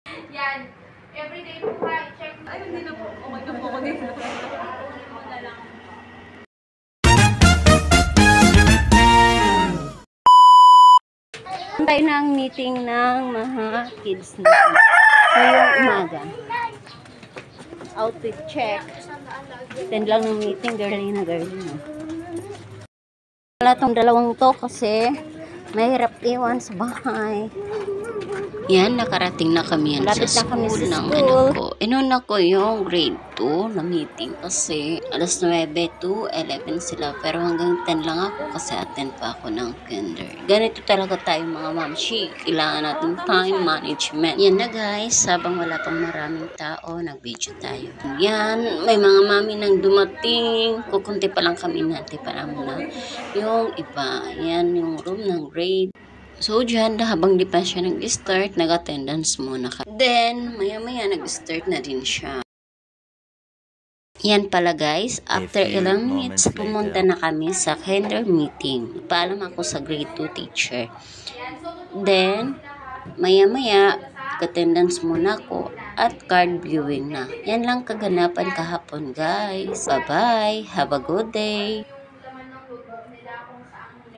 Yan. Everyday buhay. Check. Ay, hindi na po. Okay na po ako dito. Tayo na ang meeting ng mga kids natin. Ngayong umaga. Outfit check. Then lang ng meeting, girly na. Wala tong dalawang to kasi mahirap iwan sa bahay. Yan, nakarating na kami yan sa school ng anak ko. Inuna ko yung grade 2 na meeting kasi alas 9 to 11 sila. Pero hanggang 10 lang ako kasi attend pa ako ng kinder. Ganito talaga tayo mga mamshi. Kailangan natin time management. Yan na guys, habang wala pang maraming tao, nag-video tayo. Yan, may mga mami nang dumating. Kukunti pa lang kami natin para muna yung iba. Yan yung room ng grade. So, dyan, habang di pa siya nag-start, nag-attendance muna ka. Then, maya-maya, nag-start na din siya. Yan pala guys, after ilang minutes, pumunta na kami sa kinder meeting. Paalam ako sa grade 2 teacher. Then, maya-maya, attendance muna ako at card viewing na. Yan lang kaganapan kahapon guys. Bye-bye. Have a good day.